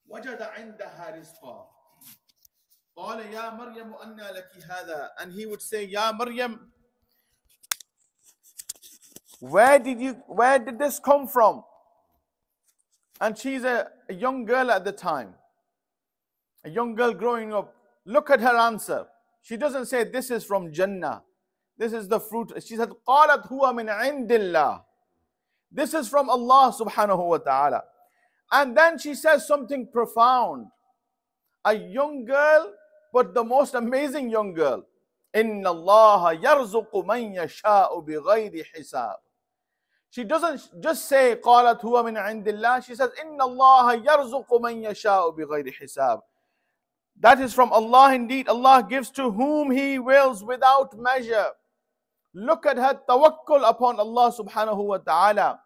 وجد عندها رزقا قال يا مريم أنى لك هذا, and he would say, Ya Maryam, where did this come from? And she's a young girl at the time, a young girl growing up. Look at her answer. She doesn't say this is from Jannah, this is the fruit. She said قالت هو من عند الله, this is from Allah subhanahu wa ta'ala. And then she says something profound. A young girl, but the most amazing young girl. إِنَّ اللَّهَ يَرْزُقُ مَنْ يَشَاءُ بِغَيْرِ حِسَابٍ. She doesn't just say قالت هو من عند الله. She says إِنَّ اللَّهَ يَرْزُقُ مَنْ يَشَاءُ بِغَيْرِ حِسَابٍ. That is from Allah indeed. Allah gives to whom He wills without measure. Look at her tawakkul upon Allah subhanahu wa ta'ala.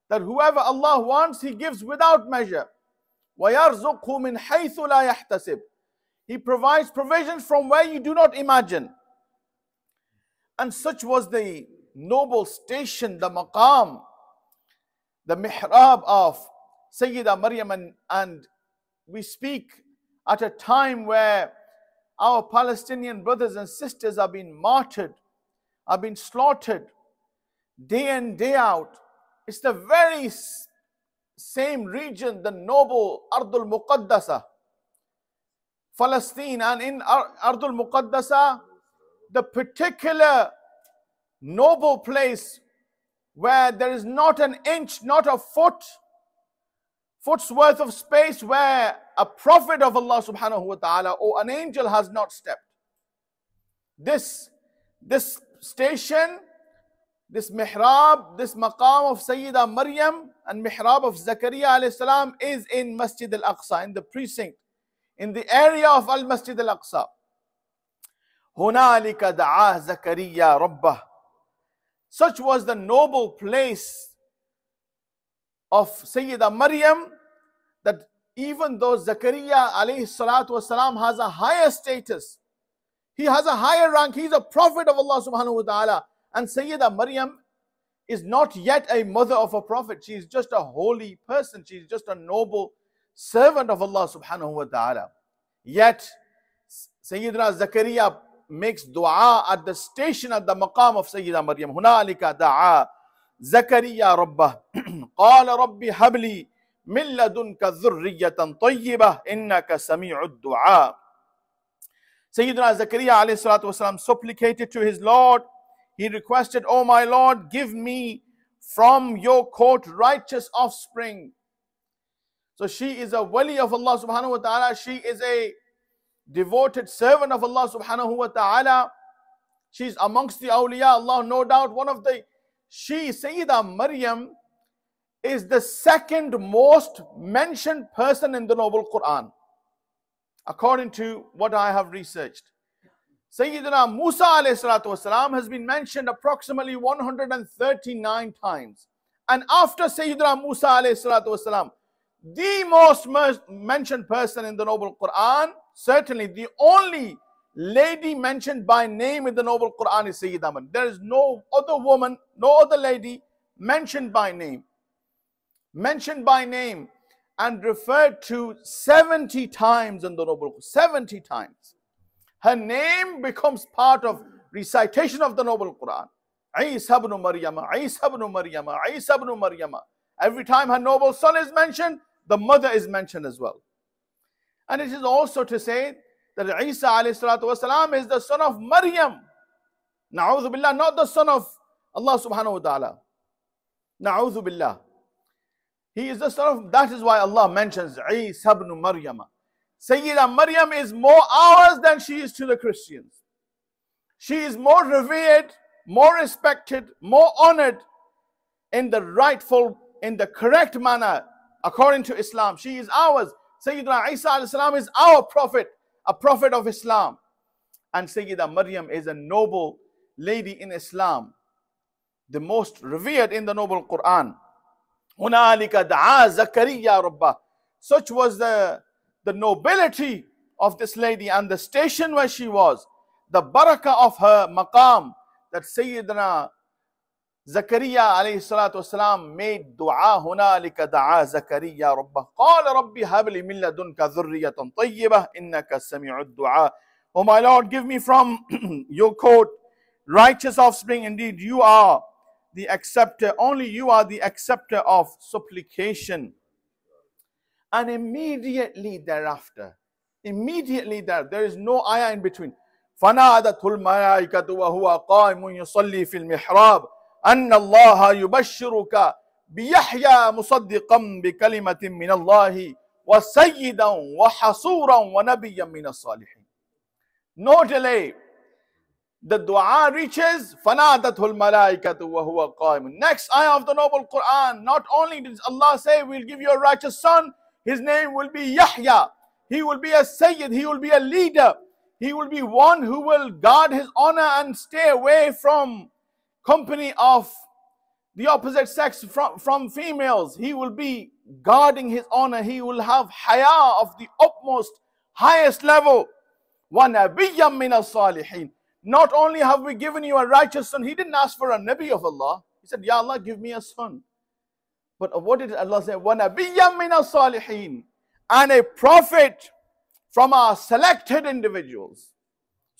That whoever Allah wants, He gives without measure. وَيَرْزُقْهُ مِنْ حَيْثُ لَا يَحْتَسِبْ. He provides provisions from where you do not imagine. And such was the noble station, the maqam, the mihrab of Sayyidah Maryam. And we speak at a time where our Palestinian brothers and sisters are being martyred, are being slaughtered day in, day out. It's the very same region, the noble Ardul Muqaddasa, Palestine. And in Ardul Muqaddasa, the particular noble place where there is not an inch, not a foot's worth of space where a prophet of Allah subhanahu wa ta'ala or an angel has not stepped. This station, this mihrab, this maqam of Sayyidah Maryam and mihrab of Zakaria alayhi salam is in Masjid al-Aqsa, in the precinct, in the area of al-Masjid al-Aqsa. هُنَالِكَ دَعَاهُ زَكَرِيَّا رَبَّهُ. Such was the noble place of Sayyidah Maryam, that even though Zakaria alayhi salatu wasalam has a higher status, he has a higher rank, he's a prophet of Allah subhanahu wa ta'ala, and Sayyidah Maryam is not yet a mother of a prophet. She is just a holy person. She is just a noble servant of Allah subhanahu wa ta'ala. Yet Sayyidina Zakaria makes dua at the station, at the maqam of Sayyidah Maryam. هُنَالِكَ دَعَا زَكَرِيَّا رَبَّهُ قَالَ رَبِّ هَبْ لِي مِن لَّدُنكَ ذُرِّيَّةً طَيِّبَةً إِنَّكَ سَمِيعُ الدُّعَاءِ. Sayyidina Zakaria alayhi salatu wasalam supplicated to his Lord. He requested, "Oh my Lord, give me from your court righteous offspring." So she is a wali of Allah subhanahu wa ta'ala. She is a devoted servant of Allah subhanahu wa ta'ala. She's amongst the awliya Allah, no doubt. Sayyidah Maryam is the second most mentioned person in the Noble Quran, according to what I have researched. Sayyidina Musa alayhi salatu wasalam has been mentioned approximately 139 times. And after Sayyidina Musa alayhi salatu wasalam, the most mentioned person in the Noble Quran, certainly the only lady mentioned by name in the Noble Quran is Sayyidah Maryam. There is no other woman, no other lady mentioned by name and referred to 70 times in the Noble Quran. 70 times. Her name becomes part of recitation of the Noble Quran. Isa ibn Maryam, Isa ibn Maryam, Isa ibn Maryam. Every time her noble son is mentioned, the mother is mentioned as well. And it is also to say that Isa alayhi salatu wasalam is the son of Maryam. Na'udhu billah, not the son of Allah subhanahu wa ta'ala. Na'udhu billah. He is the son of, that is why Allah mentions Isa ibn Maryam. Sayyidah Maryam is more ours than she is to the Christians. She is more revered, more respected, more honored in the correct manner according to Islam. She is ours. Sayyidina Isa alayhi salam is our prophet, a prophet of Islam. And Sayyidah Maryam is a noble lady in Islam, the most revered in the Noble Quran. هُنَالِكَ دَعَا زَكَرِيَّا رَبَّهُ. Such was the nobility of this lady and the station where she was, the barakah of her maqam, that Sayyidina Zakaria alayhi salatu wasalam made dua. Hunalika da'a Zakaria rabbah. Qala rabbi habli min ladunka dhurriyatan tayyibah innaka sami'ud du'a. Oh my Lord, give me from your court righteous offspring. Indeed, you are the acceptor. Only you are the acceptor of supplication. And immediately thereafter, there is no ayah in between. فَنَادَتْهُ الْمَلَائِكَةُ وَهُوَ قَائِمٌ يُصَلِّي فِي الْمِحْرَابِ أَنَّ اللَّهَ يُبَشِّرُكَ بِيَحْيَى مُصَدِّقًا بِكَلِمَةٍ مِّنَ اللَّهِ وَسَيِّدًا وَحَصُورًا وَنَبِيًّا مِّنَ الصَّالِحِينَ. No delay. The dua reaches فَنَادَتْهُ الْمَلَائِكَةُ وَهُوَ قَائِمٌ. Next ayah of the noble Quran. Not only does Allah say, we'll give you a righteous son, his name will be Yahya. He will be a Sayyid. He will be a leader. He will be one who will guard his honor and stay away from company of the opposite sex, from females. He will be guarding his honor. He will have haya of the utmost, highest level. وَنَبِيًّا مِّنَ الصَّالِحِينَ. Not only have we given you a righteous son, he didn't ask for a Nabi of Allah. He said, Ya Allah, give me a son. But what did Allah say? وَنَبِيًّا مِّنَ الصَّالِحِينَ. And a prophet from our selected individuals.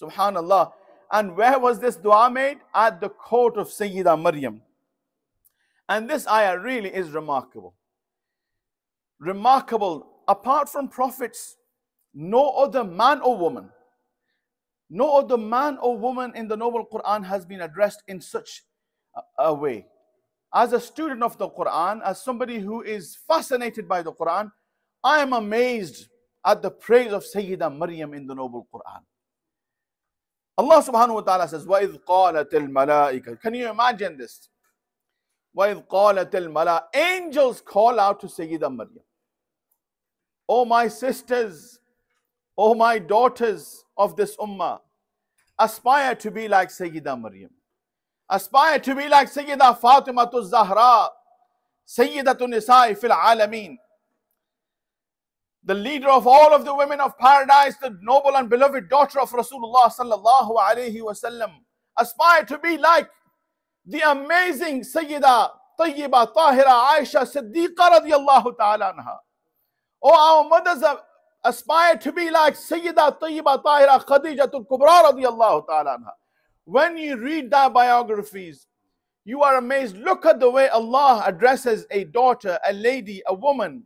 Subhanallah. And where was this dua made? At the court of Sayyidah Maryam. And this ayah really is remarkable. Remarkable. Apart from prophets, no other man or woman in the noble Quran has been addressed in such a way. As a student of the Quran, as somebody who is fascinated by the Quran, I am amazed at the praise of Sayyidah Maryam in the noble Quran. Allah subhanahu wa ta'ala says, وَإِذْ قَالَتِ الْمَلَائِكَةُ. Can you imagine this? وَإِذْ قَالَتِ الْمَلَائِكَةُ. Angels call out to Sayyidah Maryam. Oh my sisters, oh my daughters of this ummah, aspire to be like Sayyidah Maryam. Aspire to be like Sayyidah Fatimatu Zahra, Sayyidatu Nisa'i fil Alameen. The leader of all of the women of paradise, the noble and beloved daughter of Rasulullah sallallahu alayhi wasallam. Aspire to be like the amazing Sayyidah Tayyiba Tahira Aisha Siddiqa radiyallahu ta'ala anha. Oh, our mothers aspire to be like Sayyidah Tayyiba Tahira Khadijatul Kubra radiyallahu ta'ala anha. When you read their biographies, you are amazed. Look at the way Allah addresses a daughter, a lady, a woman.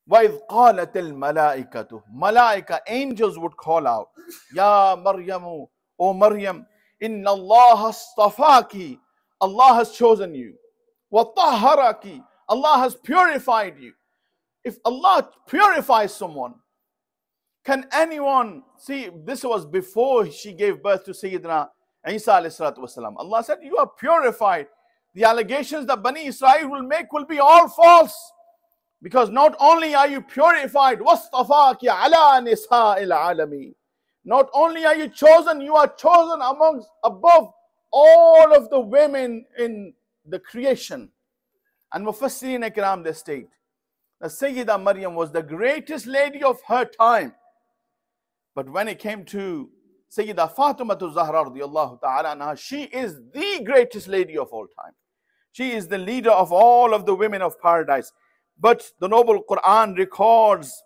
وَإِذْ قَالَتِ الْمَلَائِكَةُ. Malaika, angels would call out, Ya Maryamu, O Maryam, Inna Allah astafaki. Allah has chosen you. وَطَهَّرَكِ. Allah has purified you. If Allah purifies someone, can anyone see? This was before she gave birth to Sayyidina Isa alayhi salatu wasalam. Allah said, you are purified. The allegations that Bani Israel will make will be all false. Because not only are you purified, وَاصْطَفَاكِ عَلَى نِسَاءِ الْعَالَمِينَ. Not only are you chosen, you are chosen above all of the women in the creation. And Mufassirin Ikram, they state that Sayyidah Maryam was the greatest lady of her time. But when it came to Sayyidah Fatimatu Zahra radiyallahu ta'ala anha, she is the greatest lady of all time. She is the leader of all of the women of paradise. But the noble Quran records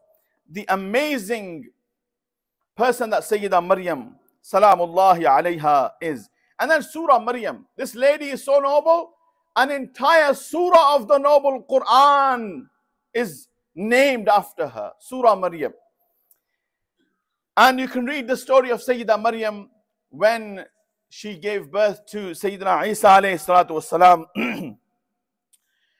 the amazing person that Sayyidah Maryam salamullahi alayha is. And then Surah Maryam. This lady is so noble. An entire surah of the noble Quran is named after her. Surah Maryam. And you can read the story of Sayyidah Maryam when she gave birth to Sayyidina Isa alayhi salatu wassalam.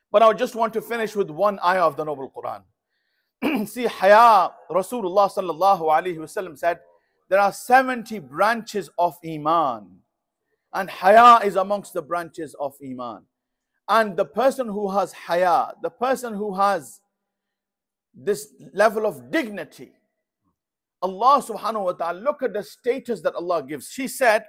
But I just want to finish with one ayah of the noble Quran. See, Haya, Rasulullah sallallahu alayhi wasallam said, there are 70 branches of Iman. And Haya is amongst the branches of Iman. And the person who has Haya, the person who has this level of dignity, Allah subhanahu wa ta'ala, look at the status that Allah gives. She said,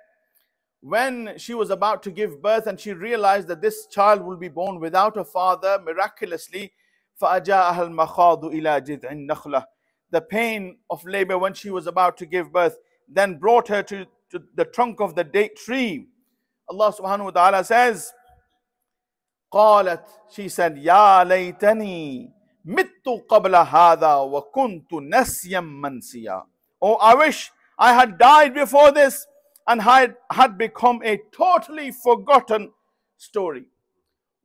when she was about to give birth and she realized that this child will be born without a father, miraculously, فَأَجَاءَهَا الْمَخَاضُ إِلَى جِذْعِ النَّخْلَةِ. The pain of labor when she was about to give birth then brought her to the trunk of the date tree. Allah subhanahu wa ta'ala says, قالت, she said, يا ليتني مت قبل هذا وكنت نسيا منسيا. Oh, I wish I had died before this and had become a totally forgotten story.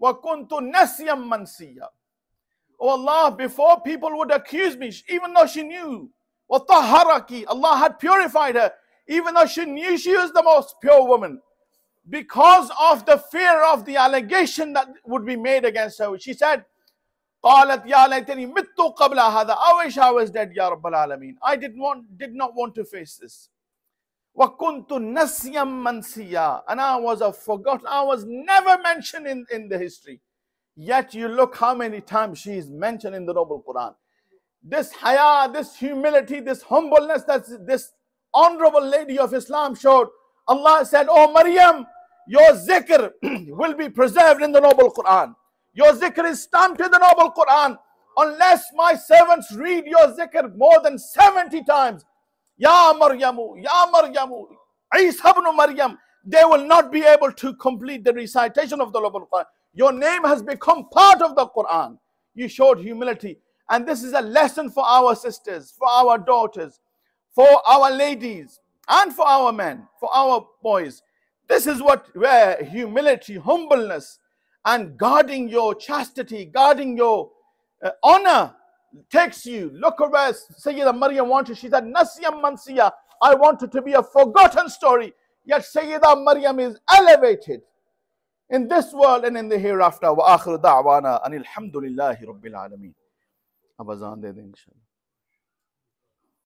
وكنت نسيا منسيا. Oh Allah, before people would accuse me, even though she knew, وطهرك, Allah had purified her, even though she knew she was the most pure woman, because of the fear of the allegation that would be made against her, she said, قالت يا ليتني مت قبل هذا. I wish I was dead, Ya Rabbal Alameen. I did not want to face this. وكنت نسيا منسيا. And I was forgotten. I was never mentioned in the history. Yet you look how many times she is mentioned in the Noble Quran. This haya, this humility, this humbleness that this honorable lady of Islam showed. Allah said, oh Maryam, your zikr will be preserved in the Noble Quran. Your zikr is stamped in the Noble Quran. Unless my servants read your zikr more than 70 times, Ya Maryamu, Ya Maryamu, Isa ibn Maryam, they will not be able to complete the recitation of the Noble Quran. Your name has become part of the Quran. You showed humility. And this is a lesson for our sisters, for our daughters, for our ladies, and for our men, for our boys. This is where humility, humbleness, and guarding your chastity, guarding your honor takes you. Look at where Sayyidah Maryam wanted. She said, Nasiyam Mansiya. I want it to be a forgotten story. Yet Sayyidah Maryam is elevated in this world and in the hereafter. Wa akhiru da'wana anil hamdulillahi rabbil alameen. Abazan de inshallah.